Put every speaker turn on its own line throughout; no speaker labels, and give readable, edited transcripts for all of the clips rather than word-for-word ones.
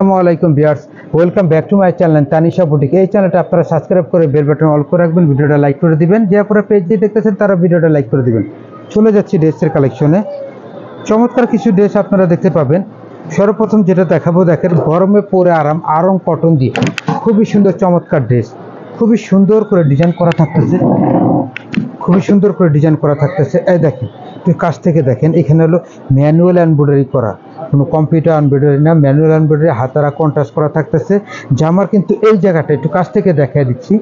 আসসালামু viewers, welcome back to my channel Tanisha boutique. এই চ্যানেলটা আপনারা সাবস্ক্রাইব করে বেল বাটন অল করে রাখবেন, ভিডিওটা লাইক করে দিবেন। যে আপনারা পেজ দিয়ে দেখতেছেন তারা ভিডিওটা লাইক করে দিবেন। চলে যাচ্ছি ড্রেসের কালেকশনে। চমৎকার কিছু ড্রেস আপনারা দেখতে পাবেন। সর্বপ্রথম যেটা দেখাবো, দেখেন গরমে পরে আরাম, আরং কটন দিয়ে খুবই সুন্দর চমৎকার ড্রেস। খুবই সুন্দর করে ডিজাইন করা থাকতেছে, এই দেখেন, একটু কাছ থেকে দেখেন। এখানে হলো ম্যানুয়াল এমব্রয়ডারি করা, কোনো কম্পিউটার এমব্রয়ডারি না, ম্যানুয়াল এমব্রয়ডারি, হাতারা কন্ট্রাস্ট করা থাকতেছে। জামার কিন্তু এই জায়গাটা একটু কাছ থেকে দেখাই দিচ্ছি,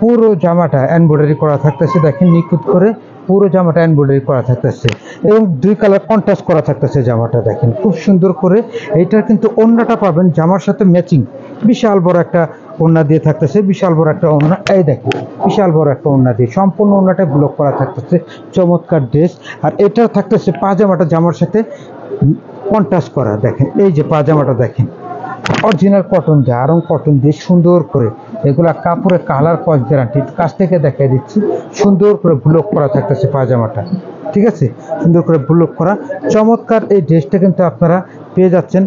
পুরো জামাটা এমব্রয়ডারি করা থাকতেছে। দেখেন নিখুঁত করে পুরো জামাটা এমব্রয়ডারি করা থাকতেছে এবং দুই কালার কন্ট্রাস্ট করা থাকতেছে জামাটা। দেখেন খুব সুন্দর করে। এইটার কিন্তু ওড়নাটা পাবেন জামার সাথে ম্যাচিং, বিশাল বড় একটা ওড়না দিয়ে থাকতেছে, বিশাল বড় একটা ওড়না। এই দেখেন বিশাল বড় একটা ওড়না দিয়ে সম্পূর্ণ ওড়নাটা ব্লক করা থাকতেছে, চমৎকার ড্রেস। আর এটা থাকতেছে পাজামাটা জামার সাথে কন্ট্রাস্ট করা। দেখেন এই যে পাজামাটা দেখেন, অরিজিনাল কটন দিয়ে, আরং কটন দিয়ে সুন্দর করে, এগুলা কাপড়ের কালার কস গ্যারান্টি। কাছ থেকে দেখাই দিচ্ছি, সুন্দর করে ব্লক করা থাকতেছে পাজামাটা, ঠিক আছে, সুন্দর করে ব্লক করা চমৎকার। এই ড্রেসটা কিন্তু আপনারা পেয়ে যাচ্ছেন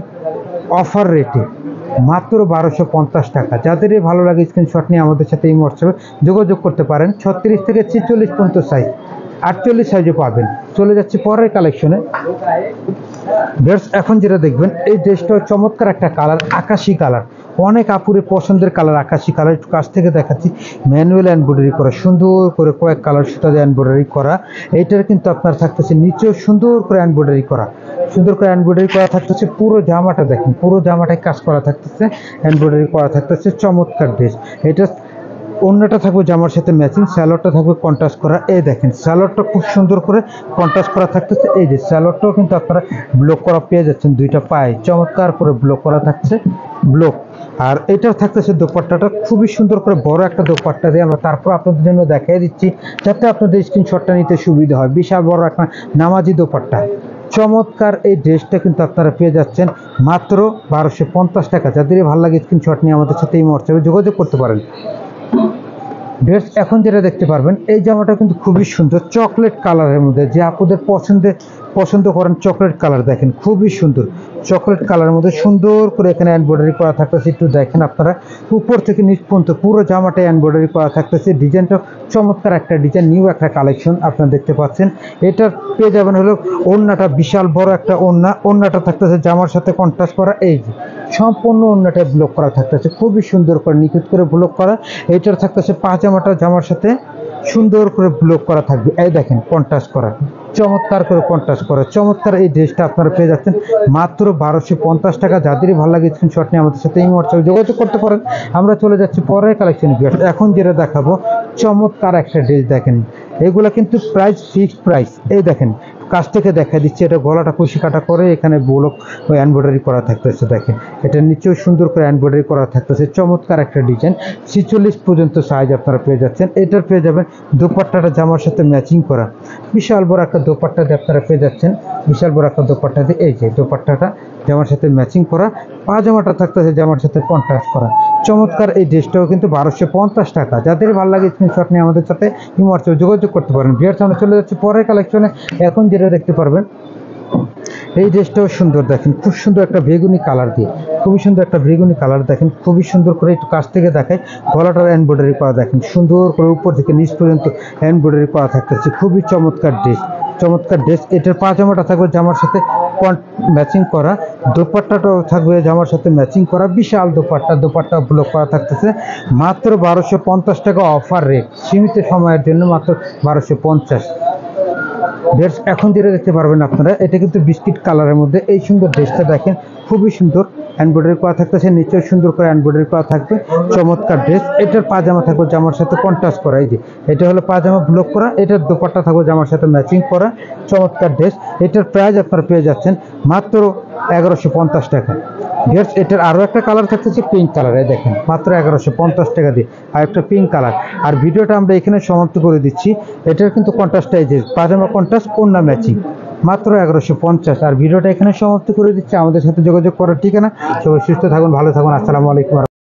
অফার রেটে মাত্র 1250 টাকা। যাদেরই ভালো লাগে স্ক্রিনশট নিয়ে আমাদের সাথে এই হোয়াটসঅ্যাপে যোগাযোগ করতে পারেন। 36 থেকে 46 পর্যন্ত সাইজ, 48 সাইজও পাবেন। চলে যাচ্ছে পরের কালেকশনে। এখন যেটা দেখবেন, এই ড্রেসটা চমৎকার একটা কালার, আকাশি কালার, অনেক আপুরের পছন্দের কালার আকাশি কালার। একটু কাছ থেকে দেখাচ্ছি, ম্যানুয়াল এমব্রয়ডারি করা, সুন্দর করে কয়েক কালার সুতা দিয়ে এমব্রয়ডারি করা। এইটার কিন্তু আপনার থাকতেছে নিচেও সুন্দর করে এমব্রয়ডারি করা, সুন্দর করে এমব্রয়ডারি করা থাকতেছে। পুরো জামাটা দেখেন, পুরো জামাটায় কাজ করা থাকতেছে, এমব্রয়ডারি করা থাকতেছে, চমৎকার ড্রেস। এটা ওড়নাটা থাকবে জামার সাথে ম্যাচিং, স্যালোয়ারটা থাকবে কন্ট্রাস্ট করা। এই দেখেন স্যালোয়ারটা খুব সুন্দর করে কন্ট্রাস্ট করা থাকতেছে। এই যে স্যালোয়ারটাও কিন্তু আপনারা ব্লক করা পেয়ে যাচ্ছেন, দুইটা পায়ে চমৎকার করে ব্লক করা থাকছে, ব্লক। আর এটা থাকতেছে দোপাট্টাটা খুবই সুন্দর করে বড় একটা দোপাট্টা দিয়ে আমরা তারপর আপনাদের জন্য দেখিয়ে দিচ্ছি, যাতে আপনাদের স্ক্রিনশটটা নিতে সুবিধা হয়। বিশাল বড় একটা নামাজি দোপাট্টা, চমৎকার এই ড্রেসটা কিন্তু আপনারা পেয়ে যাচ্ছেন মাত্র 1250 টাকা। যাদেরই ভালো লাগে স্ক্রিনশট নিয়ে আমাদের সাথে এই হোয়াটসঅ্যাপে যোগাযোগ করতে পারেন। ড্রেস এখন যেটা দেখতে পারবেন, এই জামাটা কিন্তু খুবই সুন্দর চকলেট কালারের মধ্যে, যে আপনাদের পছন্দ করেন চকলেট কালার। দেখেন খুবই সুন্দর চকলেট কালারের মধ্যে সুন্দর করে এখানে এমব্রয়ডারি করা থাকতেছে। একটু দেখেন আপনারা, উপর থেকে নিচ পর্যন্ত পুরো জামাটা এমব্রয়ডারি করা থাকতেছে। ডিজাইনটা চমৎকার একটা ডিজাইন, নিউ একটা কালেকশন আপনারা দেখতে পাচ্ছেন। এটা পেয়ে যাবেন হলো ওড়নাটা, বিশাল বড় একটা ওড়না, ওড়নাটা থাকতেছে জামার সাথে কন্ট্রাস্ট করা। এই যে সম্পূর্ণ ওড়নাটা ব্লক করা থাকতেছে, খুবই সুন্দর করে নিখুঁত করে ব্লক করা। এইটার থাকতেছে পাজামাটা জামার সাথে সুন্দর করে ব্লক করা থাকবে। এই দেখেন কন্ট্রাস্ট করা, চমৎকার করে কন্ট্রাস্ট করা, চমৎকার এই ড্রেসটা আপনারা পেয়ে যাচ্ছেন মাত্র 1250 টাকা। যাদেরই ভালো লাগে স্ক্রিনশট নিয়ে আমাদের সাথে এই হোয়াটসঅ্যাপে যোগাযোগ করতে পারেন। আমরা চলে যাচ্ছি পরের কালেকশন। এখন যেটা দেখাবো চমৎকার একটা ড্রেস। দেখেন এগুলা কিন্তু প্রাইস ফিক্সড প্রাইস। এই দেখেন কাছ থেকে দেখা দিচ্ছে, এটা গলাটা কুশি কাটা করে এখানে ব্লক এমব্রয়ডারি করা থাকতেছে। দেখেন এটা নিচেও সুন্দর করে এমব্রয়ডারি করা থাকতেছে, চমৎকার একটা ডিজাইন। 46 পর্যন্ত সাইজ আপনারা পেয়ে যাচ্ছেন। এটার পেয়ে যাবেন দোপাট্টাটা জামার সাথে ম্যাচিং করা, বিশাল বড় একটা দোপাট্টা দিয়ে আপনারা পেয়ে যাচ্ছেন, বিশাল বড় একটা দোপাট্টা দিয়ে। এই যে দোপাট্টাটা জামার সাথে ম্যাচিং করা, পাজামাটা থাকতেছে জামার সাথে কন্ট্রাস্ট করা, চমৎকার এই ড্রেসটাও কিন্তু 1250 টাকা। যাদের ভালো লাগে স্ক্রিনশট নিয়ে আমাদের সাথে হোয়াটসঅ্যাপে যোগাযোগ করতে পারেন। ভিউয়ার্স আমরা চলে যাচ্ছি পরের কালেকশনে। এখন যেটা দেখতে পারবেন, এই ড্রেসটাও সুন্দর। দেখেন খুব সুন্দর একটা বেগুনি কালার দিয়ে, খুবই সুন্দর একটা বেগুনি কালার। দেখেন খুবই সুন্দর করে একটু কাছ থেকে দেখায়, গলাটার এমব্রয়ডারি করা দেখেন সুন্দর করে উপর থেকে নিচ পর্যন্ত এমব্রয়ডারি করা থাকতেছে, খুবই চমৎকার ড্রেস, চমৎকার ড্রেস। এটার পাজামাটা থাকবে জামার সাথে ম্যাচিং করা, দোপাট্টাটাও থাকবে জামার সাথে ম্যাচিং করা, বিশাল দোপাট্টা ব্লক করা থাকতেছে মাত্র 1250 টাকা। অফার রেট, সীমিত সময়ের জন্য মাত্র 1250। ড্রেস এখন যেটা দেখতে পারবেন আপনারা, এটা কিন্তু বিস্কিট কালারের মধ্যে এই সুন্দর ড্রেসটা। দেখেন খুবই সুন্দর এমব্রয়ডারি করা থাকতেছে, নিচেও সুন্দর করে এমব্রয়ডারি করা থাকবে, চমৎকার ড্রেস। এটার পাজামা থাকবে জামার সাথে কন্ট্রাস্ট করা। এই যে এটা হলো পাজামা ব্লক করা, এটার দোপাট্টা থাকবে জামার সাথে ম্যাচিং করা, চমৎকার ড্রেস। এটার প্রাইস আপনারা পেয়ে যাচ্ছেন মাত্র 1150 টাকা। ড্রেস এটার আরও একটা কালার থাকতেছে পিঙ্ক কালারে, দেখেন মাত্র 1150 টাকা দিয়ে আর একটা পিঙ্ক কালার। আর ভিডিওটা আমরা এখানে সমাপ্ত করে দিচ্ছি। এটার কিন্তু কন্ট্রাস্ট, এই যে পাজামা কন্ট্রাস্ট, ওড়না ম্যাচিং, মাত্র 1150। আর ভিডিওটা এখানে সমাপ্ত করে দিচ্ছি। আমাদের সাথে যোগাযোগ করার ঠিকানা। সবাই সুস্থ থাকুন, ভালো থাকুন, আসসালামু আলাইকুম।